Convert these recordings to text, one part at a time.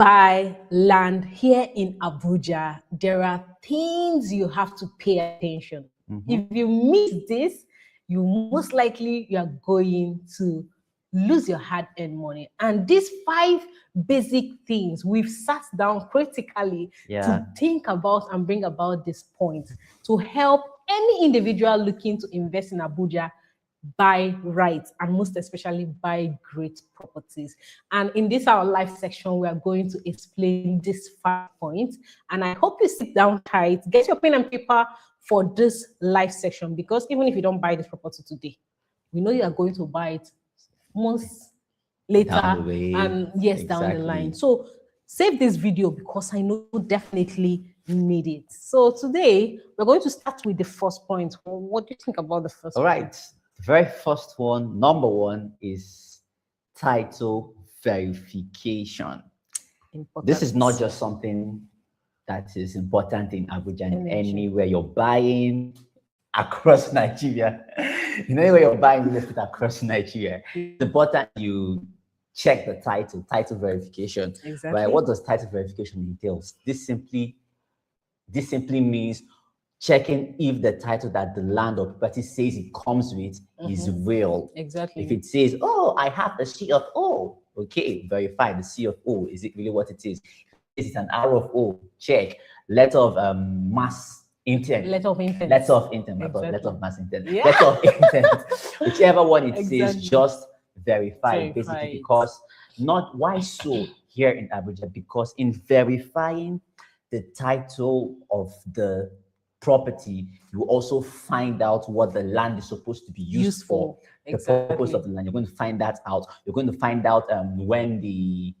buy land here in Abuja, there are things you have to pay attention. If you miss this, you most likely you are going to lose your hard-earned money. And these 5 basic things we've sat down critically to think about and bring about this point to help any individual looking to invest in Abuja buy right, and most especially buy great properties. And in this our live section, we are going to explain these 5 points. And I hope you sit down tight, get your pen and paper for this live section, because even if you don't buy this property today, we know you are going to buy it months later and yes, down the line. So save this video because I know you definitely need it. So today we're going to start with the first point. What do you think about the first All right. The very first one, number 1, is title verification. This is not just something that is important in Abuja and anywhere you're buying across Nigeria. Anywhere you're buying real estate across Nigeria, it's important you check the title verification. Right? What does title verification entail? This simply means checking if the title that the land or property says it comes with is real. If it says, oh, I have the C of O, okay, verify the C of O. Is it really what it is? If it's an R of O, check. Letter of mass intent. Letter of intent. Letter of mass intent. Yeah. Letter of intent. Whichever one it says, just verify basically, because why so here in Abuja? Because in verifying the title of the property, you also find out what the land is supposed to be used for. The purpose of the land. You're going to find that out. You're going to find out when the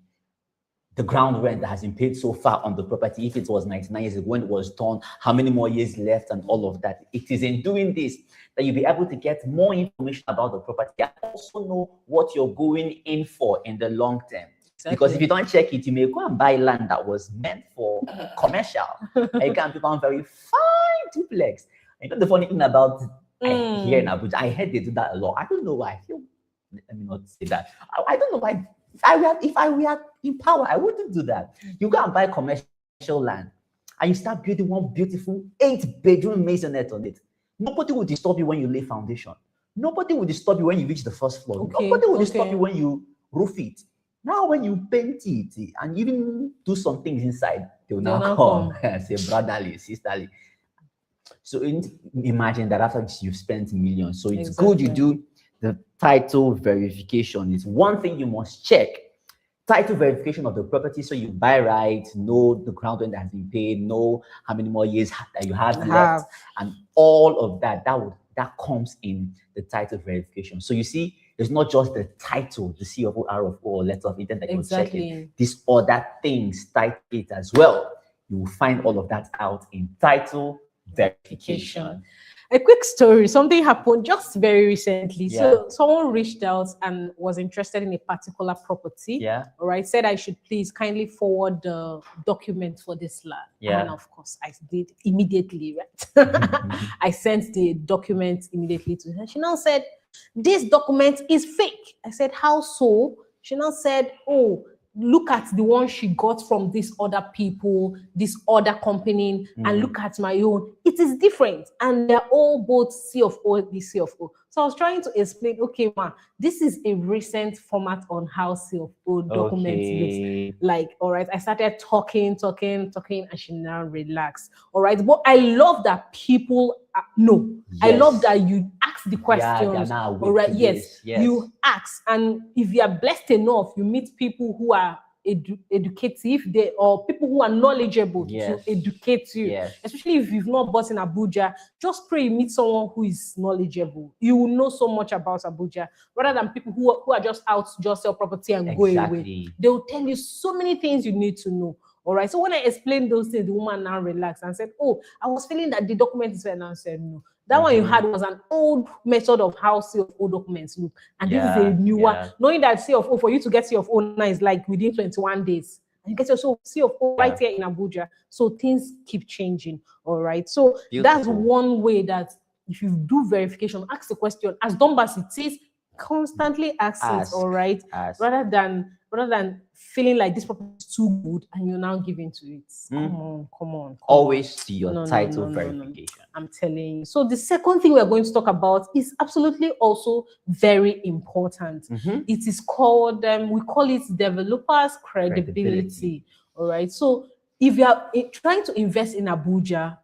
ground rent that has been paid so far on the property, if it was 99 years ago, when it was done, how many more years left, and all of that. It is in doing this that you'll be able to get more information about the property and also know what you're going in for in the long term. Because if you don't check it, you may go and buy land that was meant for commercial. And you can become very fine duplex. And you know the funny thing about here in Abuja, I heard they do that a lot. I don't know why. Let me not say that. I don't know why. If I were in power, I wouldn't do that. You go and buy commercial land and you start building one beautiful 8-bedroom maisonette on it. Nobody will disturb you when you lay foundation. Nobody will disturb you when you reach the first floor. Nobody will disturb you when you roof it. Now, when you paint it and even do some things inside, they will now come and say, brotherly, sisterly. So imagine that after you've spent millions. So it's good you do the title verification. It's one thing you must check. Title verification of the property, so you buy right, know the ground rent that has been paid, know how many more years that you have left, and all of that. That comes in the title verification. So you see, it's not just the title, the C of O, R of O, or letter of intent that you're checking. These other things type it as well. You will find all of that out in title verification. A quick story, something happened just very recently. So someone reached out and was interested in a particular property. All right, said I should please kindly forward the document for this land. And of course, I did immediately, right? I sent the document immediately to her. She now said, this document is fake. I said, how so? She now said, oh, look at the one she got from these other people, this other company, and look at my own. It is different. And they're all both C of O, the C of O. So I was trying to explain, okay, ma, this is a recent format on how C of O documents looks like. All right. I started talking, and she now relaxed. All right. But I love that people know. I love that you ask the questions. All right. Yes. You ask. And if you are blessed enough, you meet people who are educative, or people who are knowledgeable to educate you, especially if you've not bought in Abuja. Just pray you meet someone who is knowledgeable. You will know so much about Abuja rather than people who are just out to just sell property and go away. They will tell you so many things you need to know. All right. So when I explained those things, the woman now relaxed and said, oh, I was feeling that the document is fair. And I said, no. That one you had was an old method of how C of O documents look. And this is a new one. Knowing that C of O, for you to get C of O now is like within 21 days. And you get your C of O right here in Abuja. So things keep changing. All right. So that's one way that if you do verification, ask the question. As dumb as it is, constantly ask it. All right. Rather than rather than feeling like this property is too good and you're now giving to it. Come on. Always see your title verification. I'm telling you. So the second thing we're going to talk about is absolutely also very important. It is called, we call it developers credibility. All right. So if you are trying to invest in Abuja,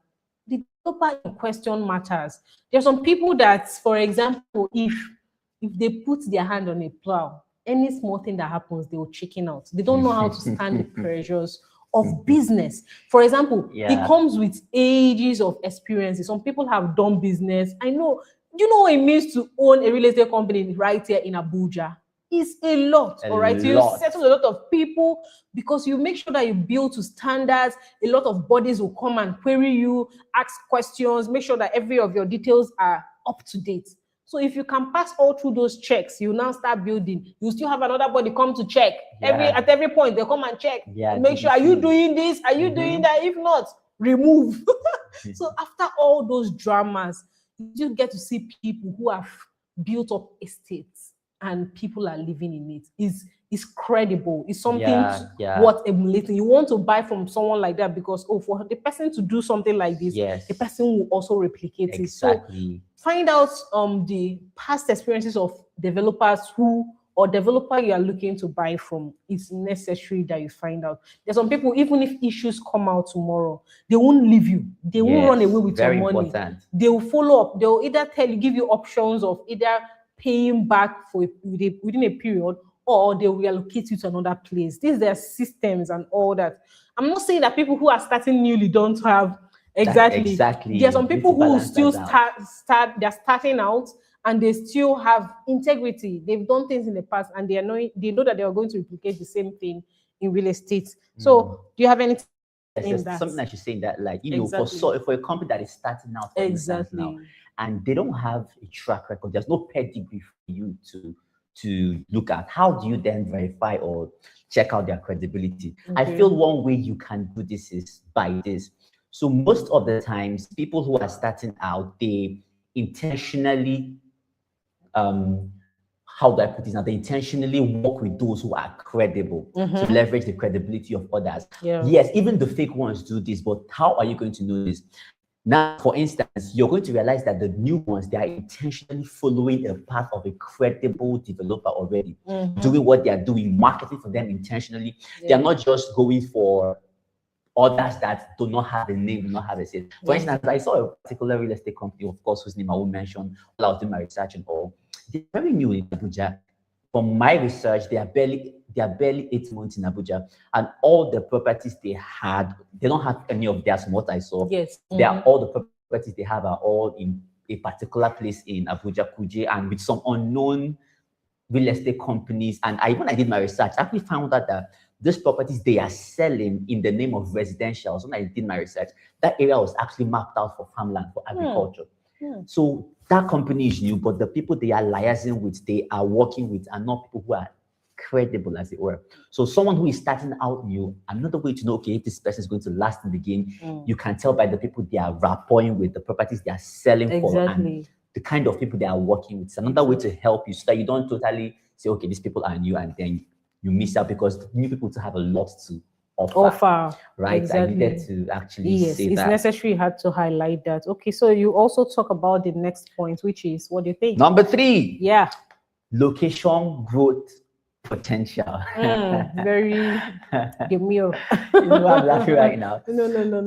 the developer in question matters. There are some people that, for example, if they put their hand on a plow, any small thing that happens, they will chicken out. They don't know how to stand the pressures of business. For example, it comes with ages of experiences. Some people have done business. I know, you know what it means to own a real estate company right here in Abuja? It's a lot, all right? So you settle a lot of people because you make sure that you build to standards. A lot of bodies will come and query you, ask questions, make sure that every of your details are up to date. So if you can pass all through those checks, you now start building. You still have another body come to check. At every point, they come and check. Make sure, are you doing this? Are you doing that? If not, remove. So after all those dramas, you get to see people who have built up estates and people are living in it. It's credible. It's something worth emulating. You want to buy from someone like that because, for the person to do something like this, the person will also replicate it. So find out the past experiences of developers or developer you are looking to buy from. It's necessary that you find out. There's some people, even if issues come out tomorrow, they won't leave you. They won't run away with your money. They will follow up. They will either give you options of either paying back within a period, or they will allocate you to another place. These are systems and all that. I'm not saying that people who are starting newly don't have exactly. There are some people who still they're starting out and they still have integrity. They've done things in the past and they know that they are going to replicate the same thing in real estate. So do you have anything? Something that you're saying that, like, for a company that is starting out, now, and they don't have a track record, there's no pedigree for you to look at. How do you then verify or check out their credibility? I feel one way you can do this is by this. So most of the times, people who are starting out, they intentionally, how do I put this now? They intentionally work with those who are credible to leverage the credibility of others. Yes, even the fake ones do this, but how are you going to know this? Now, for instance, you're going to realize that the new ones, they are intentionally following a path of a credible developer already, doing what they are doing, marketing for them intentionally. They are not just going for others that do not have a name, do not have a say. For instance, I saw a particular real estate company, of course, whose name I won't mention, while I was doing my research and all. They're very new in Abuja. From my research, they are barely 8 months in Abuja, and all the properties they had, they don't have any of theirs from what I saw. They are all the properties they have are all in a particular place in Abuja, Kuje, and with some unknown real estate companies. And when I did my research, I actually found out that these properties they are selling in the name of residential. So when I did my research, that area was actually mapped out for farmland, for agriculture. So that company is new, but the people they are liaising with, they are working with, are not people who are credible, as it were. So someone who is starting out new, another way to know, okay, if this person is going to last in the game, you can tell by the people they are rapporting with, the properties they are selling for, and the kind of people they are working with. It's another way to help you so that you don't totally say, okay, these people are new, and then you miss out, because new people to have a lot to offer, right? I needed to actually say it's that. Necessary. You had to highlight that. Okay, so you also talk about the next point, which is, what do you think? Number 3. Location growth potential. Very demure. You know I'm laughing right now. No.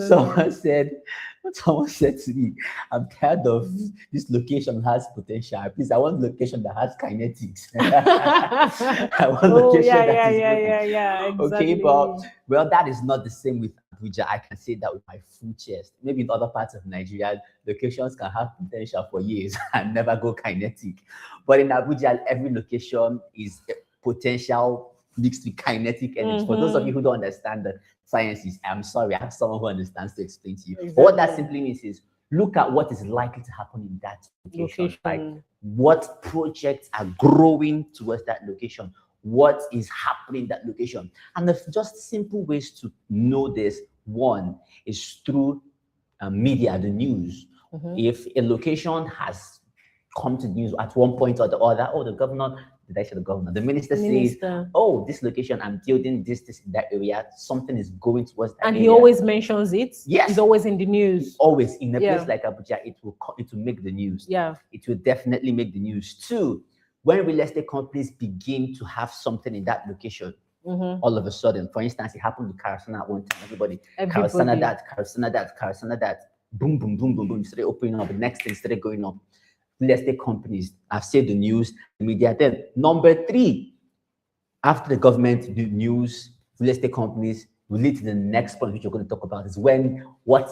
Someone said to me, I'm tired of this location has potential. Please, I want location that has kinetics. I want location that is exactly. Okay, but well, that is not the same with Abuja. I can say that with my full chest. Maybe in other parts of Nigeria, locations can have potential for years and never go kinetic. But in Abuja, every location is potential mixed with kinetic energy. For those of you who don't understand the sciences, I'm sorry, I have someone who understands to explain to you. But what that simply means is, look at what is likely to happen in that location. Like, what projects are growing towards that location? What is happening in that location? And there's just simple ways to know this. One is through media, the news. If a location has come to news at one point or the other, the governor did I say the governor? The minister says, oh, this location, I'm building this in that area. Something is going towards that area. He always mentions it. Yes. It's always in the news. Always. In a place like Abuja, it will make the news. Yeah. It will definitely make the news. Two, when real estate companies begin to have something in that location, all of a sudden, for instance, it happened with Karasana at one time. Everybody. Karasana that. Boom, boom, boom, boom, boom. Started opening up. The next thing started going up. Real estate companies have said the news, the media. Then number three, after the government, the news, real estate companies will lead to the next point, which you're going to talk about, is when what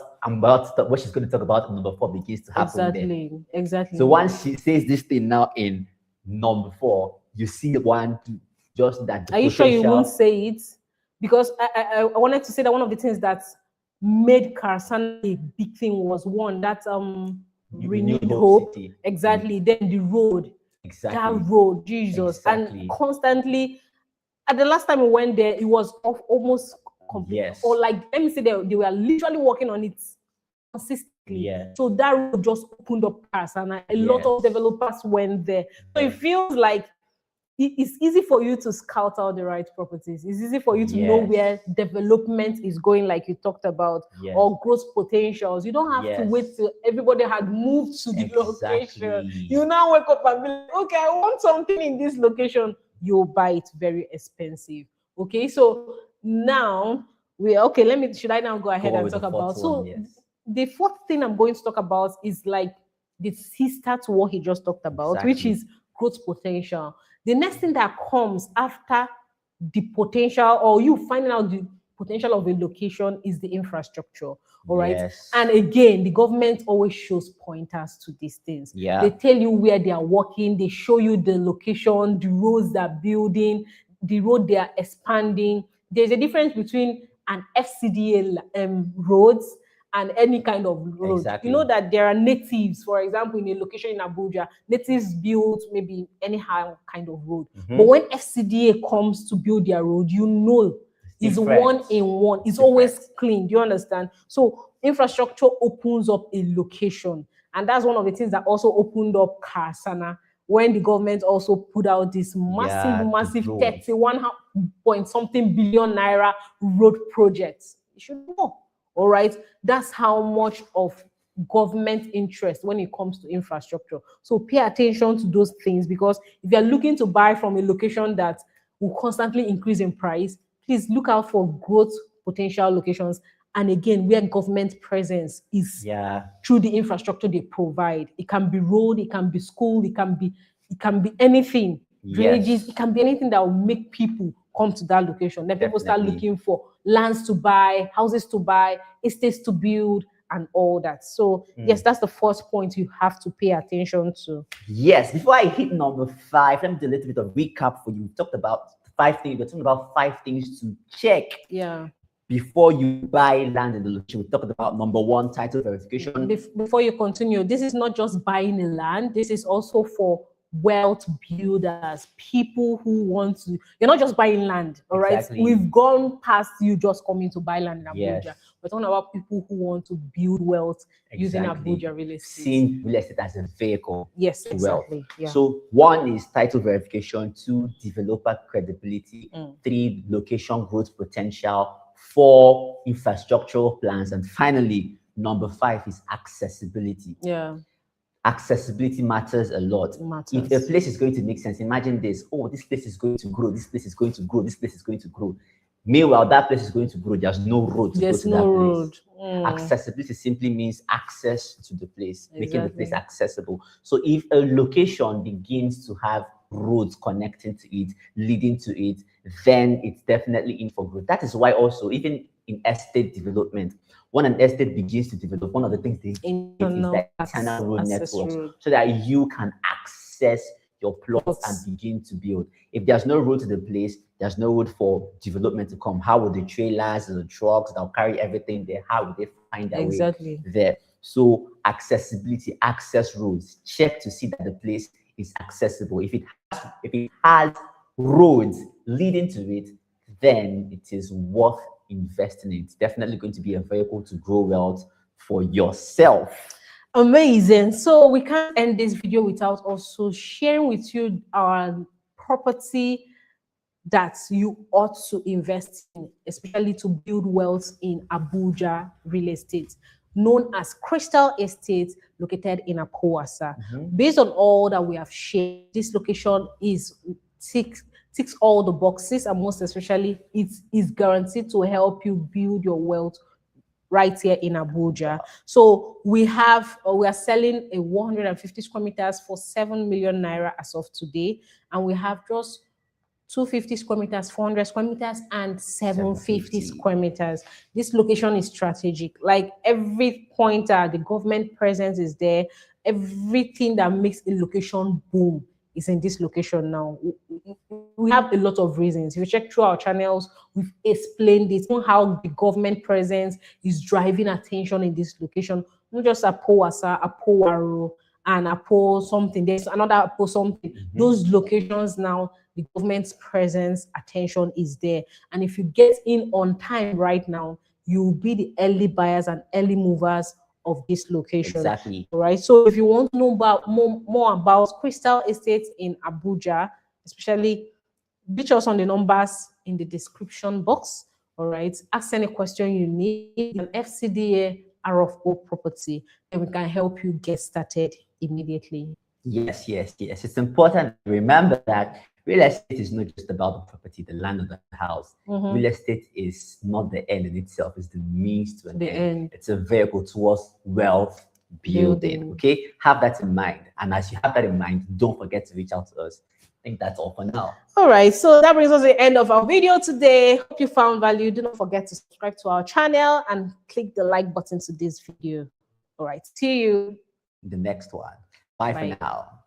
she's going to talk about in number 4 begins to happen. Exactly. So once she says this thing now in number 4, you see one just that. Are you sure you won't say it? Because I wanted to say that one of the things that made Karasana a big thing was one that renewed hope. City. Exactly. Then the road. Exactly. That road, Jesus. Exactly. And constantly, at the last time we went there, it was almost complete. Yes. Or like, let me say they were literally working on it consistently. Yeah. So that road just opened up Karasana. A lot of developers went there. So it feels like it's easy for you to scout out the right properties. It's easy for you to know where development is going, like you talked about, or growth potentials. You don't have to wait till everybody had moved to the location. You now wake up and be like, okay, I want something in this location. You'll buy it very expensive. Okay, so now should I now go ahead and talk about? The fourth thing I'm going to talk about is like the sister to what he just talked about, which is growth potential. The next thing that comes after the potential, or you finding out the potential of a location, is the infrastructure. All right. And again, the government always shows pointers to these things. They tell you where they are working, they show you the location, the roads they're building, the road they are expanding. There's a difference between an FCDA roads and any kind of road. You know that there are natives, for example, in a location in Abuja, natives build maybe anyhow kind of road. But when FCDA comes to build their road, you know it's one in one. It's always clean. Do you understand? So infrastructure opens up a location. And that's one of the things that also opened up Karasana when the government also put out this massive 31 point something billion naira road projects. You should know. All right, that's how much of government interest when it comes to infrastructure. So pay attention to those things, because if you're looking to buy from a location that will constantly increase in price, please look out for growth potential locations. And again, where government presence is through the infrastructure they provide. It can be road, it can be school, it can be anything. Drainages, it can be anything that will make people come to that location. Then people start looking for lands to buy, houses to buy, estates to build, and all that. So yes, that's the first point you have to pay attention to. Yes, before I hit number 5, let me do a little bit of recap for you. We talked about 5 things. We're talking about 5 things to check before you buy land in the location. We talked about number 1, title verification. Before you continue, this is not just buying a land. This is also for wealth builders, people who want to. You're not just buying land, all right? We've gone past you just coming to buy land in Abuja. We're talking about people who want to build wealth using Abuja real estate. Seeing real estate as a vehicle. Yes, exactly. So 1 is title verification, 2, developer credibility, 3, location growth potential, 4, infrastructural plans, and finally, number 5 is accessibility. Accessibility matters a lot. If a place is going to make sense, imagine this: oh, this place is going to grow, this place is going to grow, this place is going to grow. Meanwhile, that place is going to grow. There's no road to go to that place. Accessibility simply means access to the place, making the place accessible. So if a location begins to have roads connecting to it, leading to it, then it's definitely in for growth. That is why also, even in estate development, when an estate begins to develop, one of the things they is the internal road networks, so that you can access your plots and begin to build. If there's no road to the place, there's no road for development to come. How would the trailers and the trucks that'll carry everything there, how would they find their way there? So accessibility, access roads, check to see that the place is accessible. If it has roads leading to it, then it is worth investing in. It's definitely going to be a vehicle to grow wealth for yourself. Amazing. So we can't end this video without also sharing with you our property that you ought to invest in, especially to build wealth in Abuja real estate, known as Crystal Estate, located in Akowasa. Based on all that we have shared, this location ticks all the boxes, and most especially, it is guaranteed to help you build your wealth right here in Abuja. So we are selling a 150 square meters for 7 million naira as of today, and we have just 250 square meters, 400 square meters, and 750 square meters. This location is strategic. Like every pointer, the government presence is there. Everything that makes a location boom is in this location now. We have a lot of reasons. If you check through our channels, we've explained it, how the government presence is driving attention in this location. Not just Akowasa, Akowaro, and Apo something. There's another Apo something. Those locations now, the government's presence, attention is there. And if you get in on time right now, you'll be the early buyers and early movers of this location. Exactly. All right. So if you want to know about more about Crystal Estates in Abuja, especially, reach us on the numbers in the description box. All right. Ask any question you need. An FCDA RFO property, and we can help you get started immediately. Yes. It's important to remember that real estate is not just about the property, the land, or the house. Real estate is not the end in itself, it's the means to an end. It's a vehicle towards wealth building. Okay, have that in mind. And as you have that in mind, don't forget to reach out to us. I think that's all for now. All right, so that brings us to the end of our video today. Hope you found value. Do not forget to subscribe to our channel and click the like button to this video. All right, see you in the next one. Bye for now.